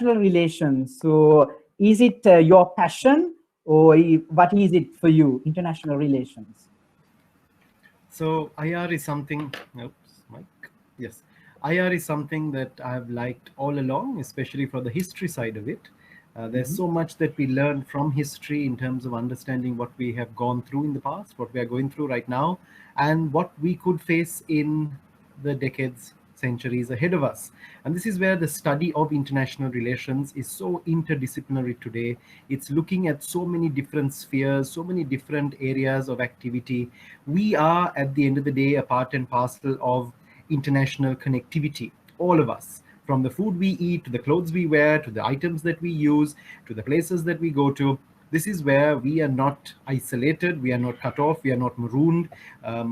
relations. So is it your passion, or what is it for you, international relations? So IR is something, oops, Mike. Yes, IR is something that I've liked all along, especially for the history side of it. There's so much that we learn from history in terms of understanding what we have gone through in the past, what we are going through right now, and what we could face in the decades, centuries ahead of us. And this is where the study of international relations is so interdisciplinary today. It's looking at so many different spheres, so many different areas of activity. We are, at the end of the day, a part and parcel of international connectivity, all of us. From the food we eat, to the clothes we wear, to the items that we use, to the places that we go to. This is where we are not isolated, we are not cut off, we are not marooned.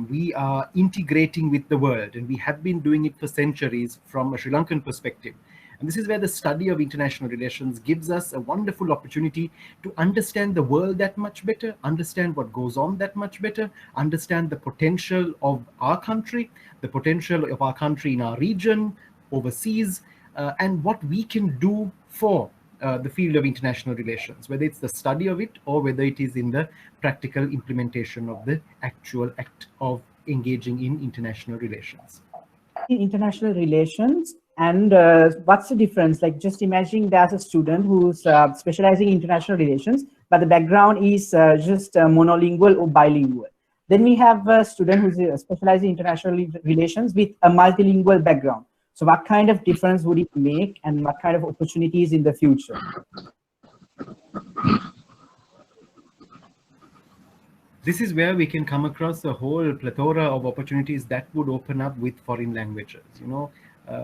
We are integrating with the world, and we have been doing it for centuries from a Sri Lankan perspective. And this is where the study of international relations gives us a wonderful opportunity to understand the world that much better, understand what goes on that much better, understand the potential of our country, the potential of our country in our region, overseas, and what we can do for the field of international relations, whether it's the study of it or whether it is in the practical implementation of the actual act of engaging in international relations. International relations, and what's the difference? Like, just imagine there's a student who's specializing in international relations, but the background is just monolingual or bilingual. Then we have a student who's specializing in international relations with a multilingual background. So what kind of difference would it make, and what kind of opportunities in the future? This is where we can come across a whole plethora of opportunities that would open up with foreign languages. You know,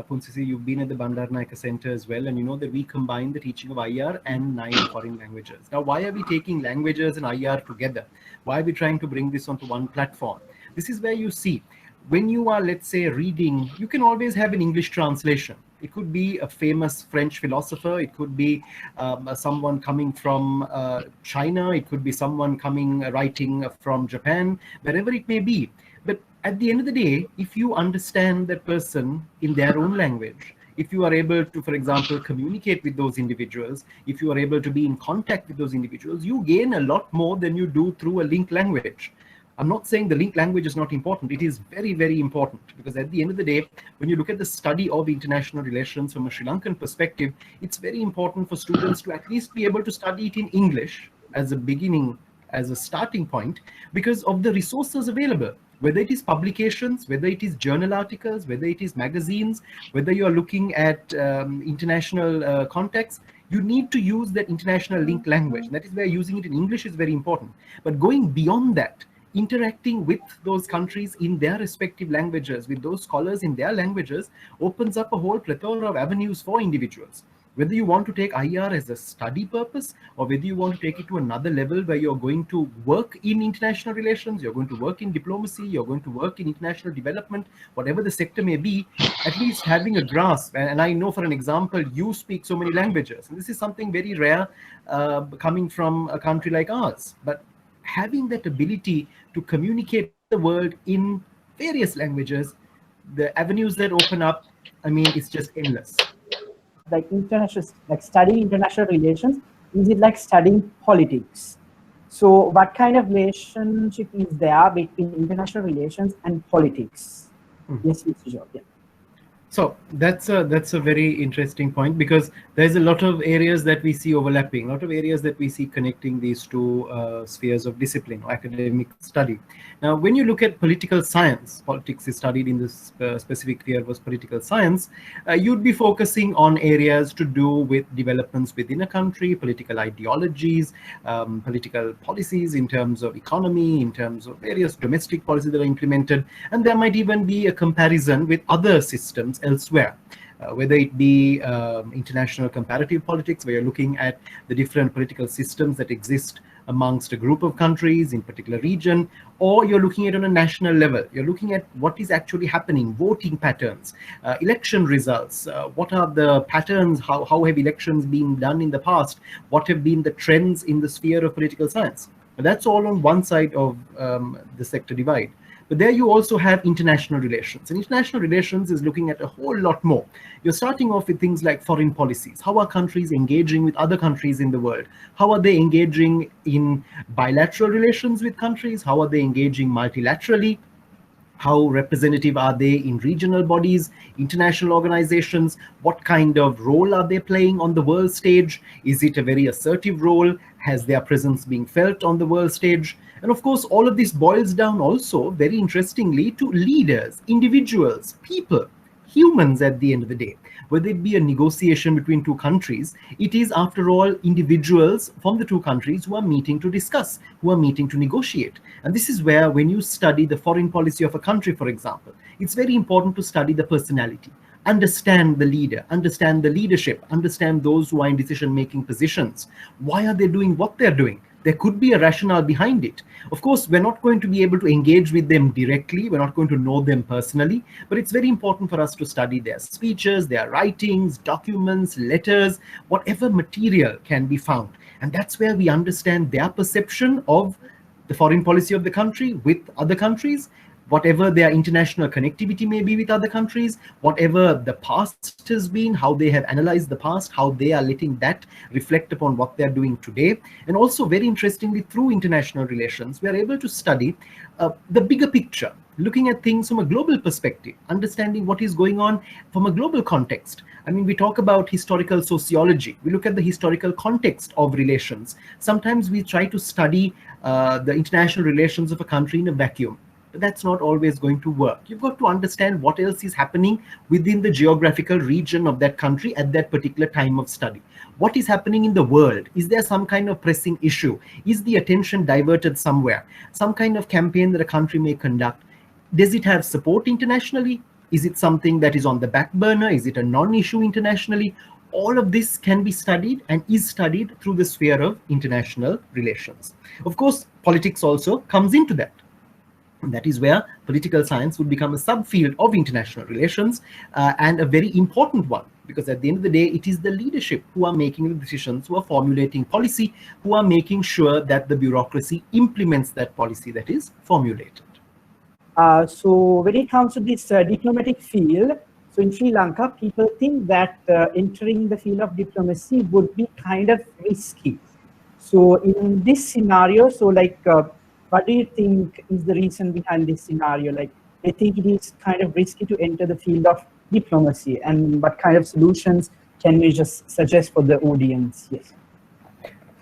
Punsisi, you've been at the Bandaranaike Center as well, and you know that we combine the teaching of IR and 9 foreign languages. Now, why are we taking languages and IR together? Why are we trying to bring this onto one platform? This is where you see, when you are, let's say, reading, you can always have an English translation. It could be a famous French philosopher. It could be someone coming from China. It could be someone writing from Japan, wherever it may be. But at the end of the day, if you understand that person in their own language, if you are able to, for example, communicate with those individuals, if you are able to be in contact with those individuals, you gain a lot more than you do through a linked language. I'm not saying the linked language is not important. It is very, very important, because at the end of the day, when you look at the study of international relations from a Sri Lankan perspective, it's very important for students to at least be able to study it in English as a beginning, as a starting point, because of the resources available, whether it is publications, whether it is journal articles, whether it is magazines, whether you're looking at international contexts. You need to use that international linked language. And that is where using it in English is very important. But going beyond that, interacting with those countries in their respective languages, with those scholars in their languages, opens up a whole plethora of avenues for individuals. Whether you want to take IR as a study purpose, or whether you want to take it to another level where you're going to work in international relations, you're going to work in diplomacy, you're going to work in international development, whatever the sector may be, at least having a grasp. And I know, for an example, you speak so many languages, and this is something very rare coming from a country like ours. But having that ability to communicate with the world in various languages, the avenues that open up, I mean, it's just endless. Like studying international relations, is it like studying politics? So what kind of relationship is there between international relations and politics? Yes, Mr. George. Yeah. So that's a very interesting point, because there's a lot of areas that we see overlapping, a lot of areas that we see connecting these two spheres of discipline or academic study. Now, when you look at political science, politics is studied in this specific sphere was political science, you'd be focusing on areas to do with developments within a country, political ideologies, political policies in terms of economy, in terms of various domestic policies that are implemented, and there might even be a comparison with other systems elsewhere, whether it be international comparative politics, where you're looking at the different political systems that exist amongst a group of countries in particular region, or you're looking at on a national level. You're looking at what is actually happening, voting patterns, election results, what are the patterns, how have elections been done in the past, what have been the trends in the sphere of political science. But that's all on one side of the sector divide. But there you also have international relations. And international relations is looking at a whole lot more. You're starting off with things like foreign policies. How are countries engaging with other countries in the world? How are they engaging in bilateral relations with countries? How are they engaging multilaterally? How representative are they in regional bodies, international organizations? What kind of role are they playing on the world stage? Is it a very assertive role? Has their presence being felt on the world stage? And of course, all of this boils down also, very interestingly, to leaders, individuals, people, humans at the end of the day. Whether it be a negotiation between two countries, it is, after all, individuals from the two countries who are meeting to discuss, who are meeting to negotiate. And this is where, when you study the foreign policy of a country, for example, it's very important to study the personality, understand the leader, understand the leadership, understand those who are in decision-making positions. Why are they doing what they're doing? There could be a rationale behind it. Of course, we're not going to be able to engage with them directly. We're not going to know them personally, but it's very important for us to study their speeches, their writings, documents, letters, whatever material can be found. And that's where we understand their perception of the foreign policy of the country with other countries, whatever their international connectivity may be with other countries, whatever the past has been, how they have analyzed the past, how they are letting that reflect upon what they're doing today. And also, very interestingly, through international relations, we are able to study the bigger picture, looking at things from a global perspective, understanding what is going on from a global context. I mean, we talk about historical sociology. We look at the historical context of relations. Sometimes we try to study the international relations of a country in a vacuum. But that's not always going to work. You've got to understand what else is happening within the geographical region of that country at that particular time of study. What is happening in the world? Is there some kind of pressing issue? Is the attention diverted somewhere? Some kind of campaign that a country may conduct? Does it have support internationally? Is it something that is on the back burner? Is it a non-issue internationally? All of this can be studied and is studied through the sphere of international relations. Of course, politics also comes into that. And that is where political science would become a subfield of international relations, and a very important one, because at the end of the day, it is the leadership who are making the decisions, who are formulating policy, who are making sure that the bureaucracy implements that policy that is formulated. So when it comes to this diplomatic field, so in Sri Lanka, people think that entering the field of diplomacy would be kind of risky. So in this scenario, so like, what do you think is the reason behind this scenario? Like, they think it is kind of risky to enter the field of diplomacy, and what kind of solutions can we just suggest for the audience? Yes.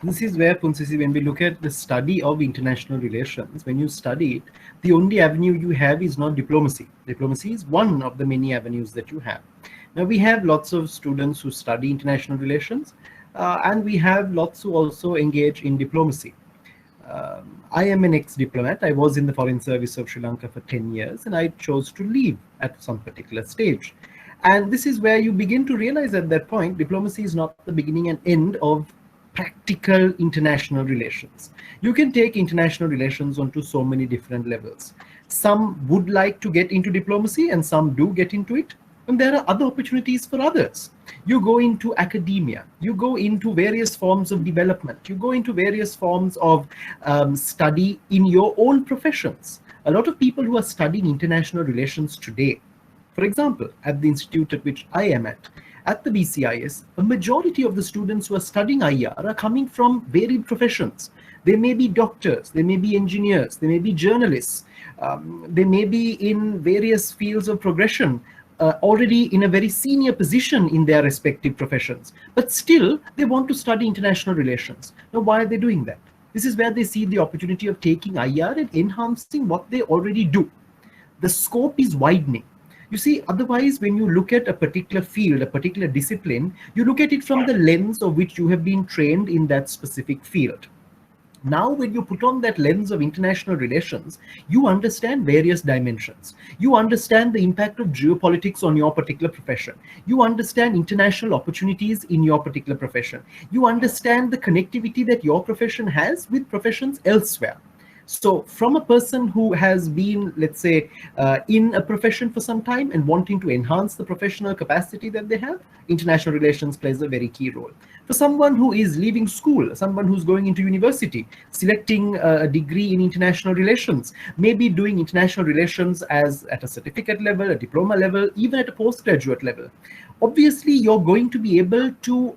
This is where, Punsisi, when we look at the study of international relations, when you study it, the only avenue you have is not diplomacy. Diplomacy is one of the many avenues that you have. Now, we have lots of students who study international relations, and we have lots who also engage in diplomacy. I am an ex-diplomat. I was in the Foreign Service of Sri Lanka for 10 years, and I chose to leave at some particular stage. And this is where you begin to realize at that point, diplomacy is not the beginning and end of practical international relations. You can take international relations onto so many different levels. Some would like to get into diplomacy, and some do get into it. And there are other opportunities for others. You go into academia, you go into various forms of development, you go into various forms of study in your own professions. A lot of people who are studying international relations today, for example, at the institute at which I am at the BCIS, a majority of the students who are studying IR are coming from varied professions. They may be doctors, they may be engineers, they may be journalists, they may be in various fields of progression, already in a very senior position in their respective professions, but still they want to study international relations. Now, why are they doing that? This is where they see the opportunity of taking IR and enhancing what they already do. The scope is widening. You see, otherwise, when you look at a particular field, a particular discipline, you look at it from the lens of which you have been trained in that specific field. Now, when you put on that lens of international relations, you understand various dimensions. You understand the impact of geopolitics on your particular profession. You understand international opportunities in your particular profession. You understand the connectivity that your profession has with professions elsewhere. So from a person who has been, let's say, in a profession for some time and wanting to enhance the professional capacity that they have, international relations plays a very key role. For someone who is leaving school, someone who's going into university, selecting a degree in international relations, maybe doing international relations as at a certificate level, a diploma level, even at a postgraduate level, obviously you're going to be able to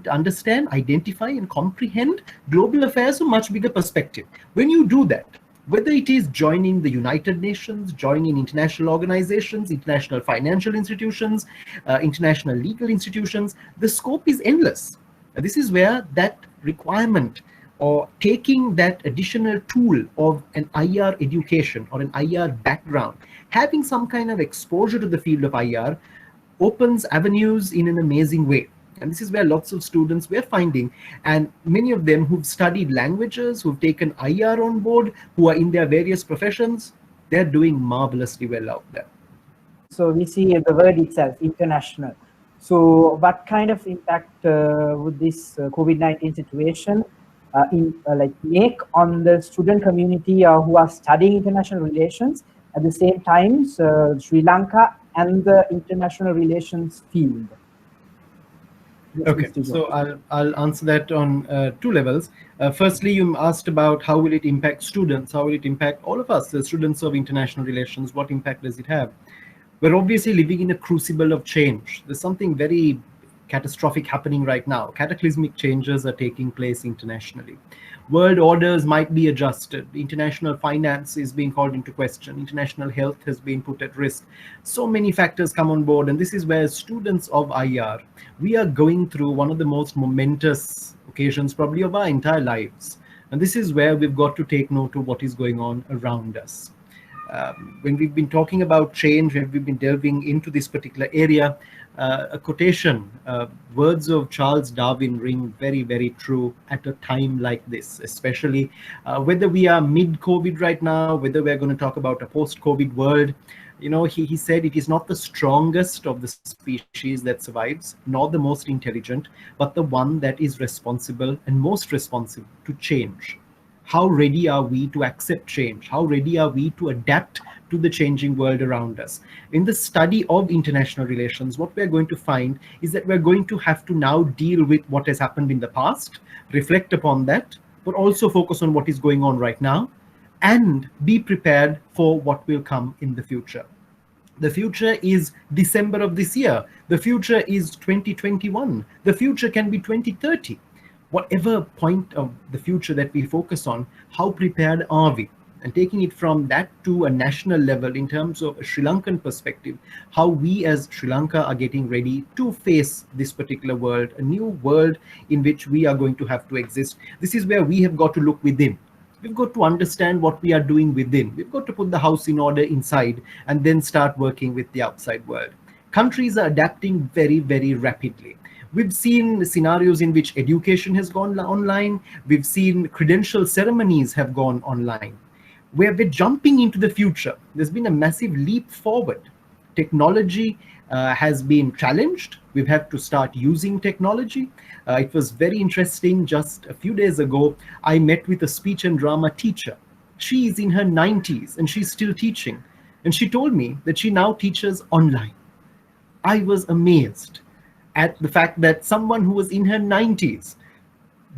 understand, identify, and comprehend global affairs from a much bigger perspective. When you do that, whether it is joining the United Nations, joining international organizations, international financial institutions, international legal institutions, the scope is endless. This is where that requirement or taking that additional tool of an IR education or an IR background, having some kind of exposure to the field of IR, opens avenues in an amazing way. And this is where lots of students we're finding, and many of them who've studied languages, who've taken IR on board, who are in their various professions, they're doing marvelously well out there. So we see the word itself, international. So what kind of impact would this COVID-19 situation make on the student community who are studying international relations, at the same time Sri Lanka and the international relations field? Okay, so I'll answer that on two levels. Firstly, you asked about how will it impact students, how will it impact all of us, the students of international relations, what impact does it have? We're obviously living in a crucible of change. There's something very catastrophic happening right now. Cataclysmic changes are taking place internationally. World orders might be adjusted. International finance is being called into question. International health has been put at risk. So many factors come on board, and this is where students of IR, we are going through one of the most momentous occasions probably of our entire lives. And this is where we've got to take note of what is going on around us. When we've been talking about change, when we've been delving into this particular area, a quotation, words of Charles Darwin ring very, very true at a time like this, especially whether we are mid-COVID right now, whether we're going to talk about a post-COVID world. You know, he said it is not the strongest of the species that survives, nor the most intelligent, but the one that is responsible and most responsive to change. How ready are we to accept change? How ready are we to adapt to the changing world around us? In the study of international relations, what we're going to find is that we're going to have to now deal with what has happened in the past, reflect upon that, but also focus on what is going on right now, and be prepared for what will come in the future. The future is December of this year. The future is 2021. The future can be 2030. Whatever point of the future that we focus on, how prepared are we? And taking it from that to a national level in terms of a Sri Lankan perspective, how we as Sri Lanka are getting ready to face this particular world, a new world in which we are going to have to exist. This is where we have got to look within. We've got to understand what we are doing within. We've got to put the house in order inside and then start working with the outside world. Countries are adapting very, very rapidly. We've seen scenarios in which education has gone online. We've seen credential ceremonies have gone online. Where we're jumping into the future, there's been a massive leap forward. Technology has been challenged. We've had to start using technology. It was very interesting. Just a few days ago, I met with a speech and drama teacher. She is in her 90s and she's still teaching. And she told me that she now teaches online. I was amazed at the fact that someone who was in her 90s,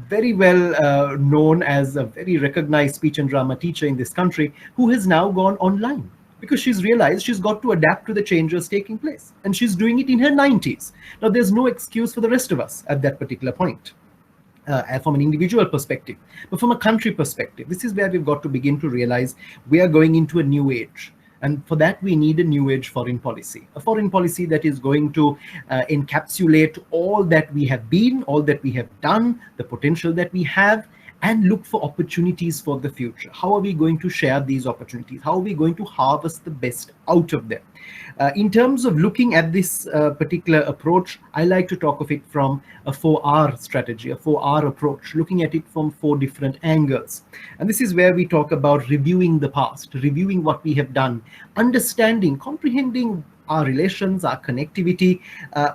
very well known as a very recognized speech and drama teacher in this country, who has now gone online because she's realized she's got to adapt to the changes taking place. And she's doing it in her 90s. Now, there's no excuse for the rest of us at that particular point. From an individual perspective, but from a country perspective, this is where we've got to begin to realize we are going into a new age. And for that, we need a new age foreign policy, a foreign policy that is going to encapsulate all that we have been, all that we have done, the potential that we have, and look for opportunities for the future. How are we going to share these opportunities? How are we going to harvest the best out of them? In terms of looking at this particular approach, I like to talk of it from a 4R strategy, a 4R approach, looking at it from 4 different angles. And this is where we talk about reviewing the past, reviewing what we have done, understanding, comprehending our relations, our connectivity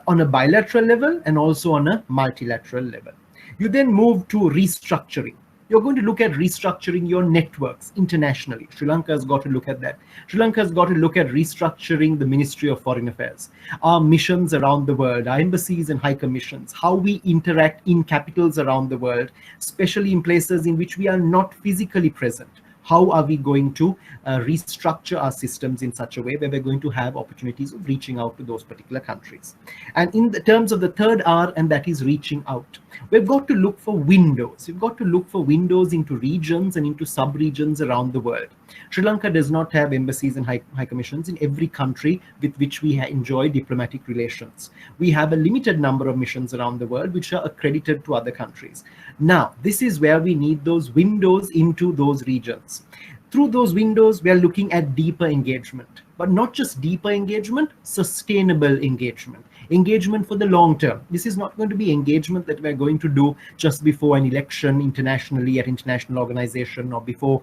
on a bilateral level and also on a multilateral level. You then move to restructuring. You're going to look at restructuring your networks internationally. Sri Lanka has got to look at that. Sri Lanka has got to look at restructuring the Ministry of Foreign Affairs, our missions around the world, our embassies and high commissions, how we interact in capitals around the world, especially in places in which we are not physically present. How are we going to restructure our systems in such a way where we're going to have opportunities of reaching out to those particular countries? And in the terms of the third R, and that is reaching out, we've got to look for windows. We've got to look for windows into regions and into sub-regions around the world. Sri Lanka does not have embassies and high commissions in every country with which we enjoy diplomatic relations. We have a limited number of missions around the world which are accredited to other countries. Now, this is where we need those windows into those regions. Through those windows, we are looking at deeper engagement, but not just deeper engagement, sustainable engagement. Engagement for the long term. This is not going to be engagement that we're going to do just before an election internationally at international organization or before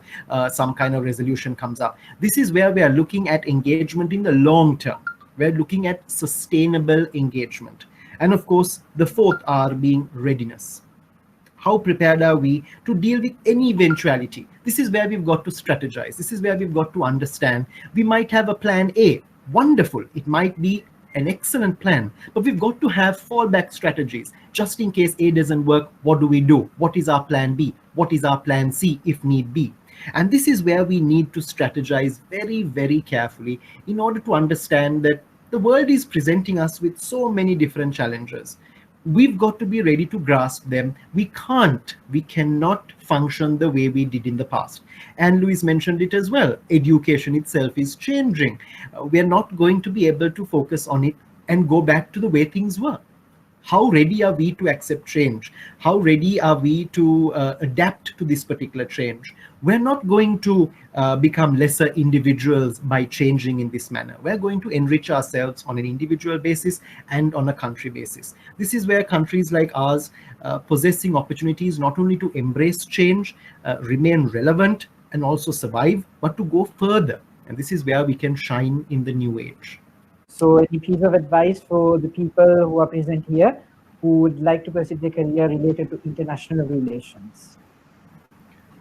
some kind of resolution comes up. This is where we are looking at engagement in the long term. We're looking at sustainable engagement. And of course, the fourth R being readiness. How prepared are we to deal with any eventuality? This is where we've got to strategize. This is where we've got to understand. We might have a plan A. Wonderful. It might be an excellent plan, but we've got to have fallback strategies. Just in case A doesn't work, what do we do? What is our plan B? What is our plan C if need be? And this is where we need to strategize very, very carefully in order to understand that the world is presenting us with so many different challenges. We've got to be ready to grasp them. We cannot function the way we did in the past. And Louise mentioned it as well. Education itself is changing. We're not going to be able to focus on it and go back to the way things were. How ready are we to accept change? How ready are we to adapt to this particular change? We're not going to become lesser individuals by changing in this manner. We're going to enrich ourselves on an individual basis and on a country basis. This is where countries like ours possessing opportunities not only to embrace change, remain relevant, and also survive, but to go further. And this is where we can shine in the new age. So any piece of advice for the people who are present here who would like to pursue their career related to international relations?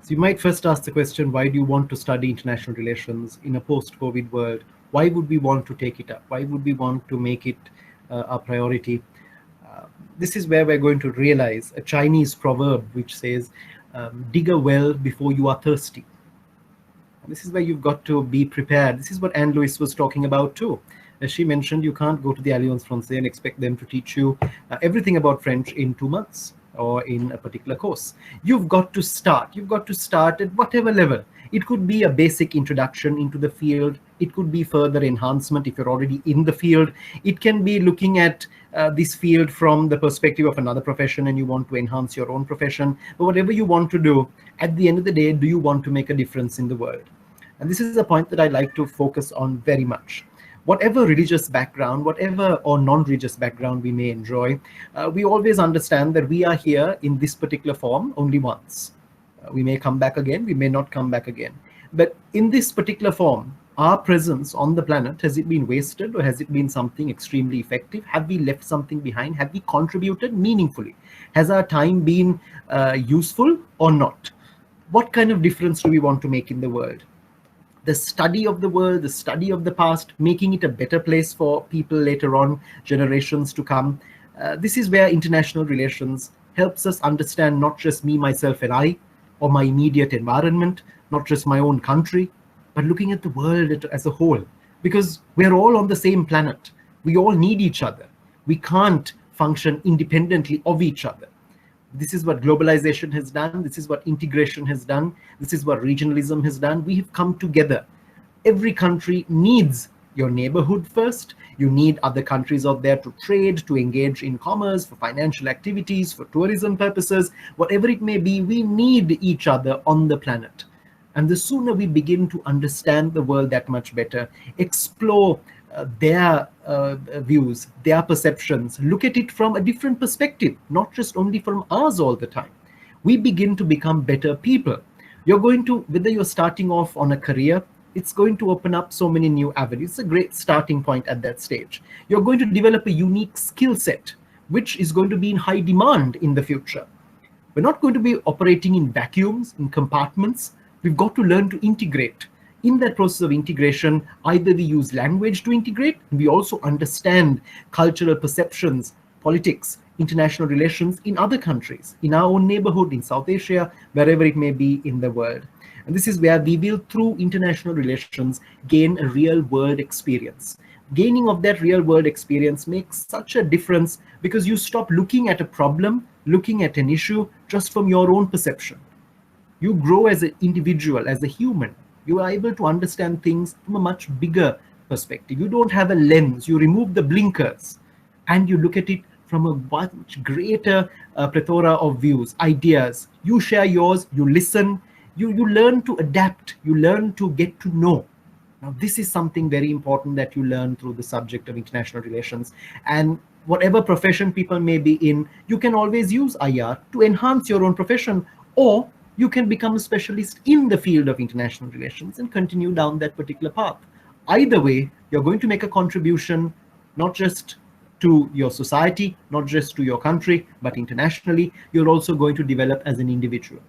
So you might first ask the question, why do you want to study international relations in a post-COVID world? Why would we want to take it up? Why would we want to make it a priority? This is where we're going to realize a Chinese proverb which says, dig a well before you are thirsty. This is where you've got to be prepared. This is what Anne-Louise was talking about too. As she mentioned, you can't go to the Alliance Française and expect them to teach you everything about French in 2 months or in a particular course. You've got to start. You've got to start at whatever level. It could be a basic introduction into the field. It could be further enhancement if you're already in the field. It can be looking at this field from the perspective of another profession and you want to enhance your own profession. But whatever you want to do, at the end of the day, do you want to make a difference in the world? And this is a point that I like to focus on very much. Whatever religious background, whatever or non-religious background we may enjoy, we always understand that we are here in this particular form only once. We may come back again, we may not come back again. But in this particular form, our presence on the planet, has it been wasted or has it been something extremely effective? Have we left something behind? Have we contributed meaningfully? Has our time been useful or not? What kind of difference do we want to make in the world? The study of the world, the study of the past, making it a better place for people later on, generations to come. This is where international relations helps us understand not just me, myself, and I, or my immediate environment, not just my own country, but looking at the world as a whole. Because we're all on the same planet. We all need each other. We can't function independently of each other. This is what globalization has done. This is what integration has done. This is what regionalism has done. We have come together. Every country needs your neighborhood first. You need other countries out there to trade, to engage in commerce, for financial activities, for tourism purposes, whatever it may be. We need each other on the planet. And the sooner we begin to understand the world that much better, explore their views, their perceptions, look at it from a different perspective, not just only from ours all the time, we begin to become better people. You're going to, whether you're starting off on a career, it's going to open up so many new avenues. It's a great starting point at that stage. You're going to develop a unique skill set, which is going to be in high demand in the future. We're not going to be operating in vacuums, in compartments. We've got to learn to integrate. In that process of integration, either we use language to integrate, we also understand cultural perceptions, politics, international relations in other countries, in our own neighborhood, in South Asia, wherever it may be in the world. And this is where we will, through international relations, gain a real world experience. Gaining of that real world experience makes such a difference, because you stop looking at a problem, looking at an issue just from your own perception. You grow as an individual, as a human. You are able to understand things from a much bigger perspective. You don't have a lens. You remove the blinkers and you look at it from a much greater plethora of views, ideas. You share yours, you listen, you learn to adapt, you learn to get to know. Now, this is something very important that you learn through the subject of international relations. And whatever profession people may be in, you can always use IR to enhance your own profession, or you can become a specialist in the field of international relations and continue down that particular path. Either way, you're going to make a contribution, not just to your society, not just to your country, but internationally. You're also going to develop as an individual.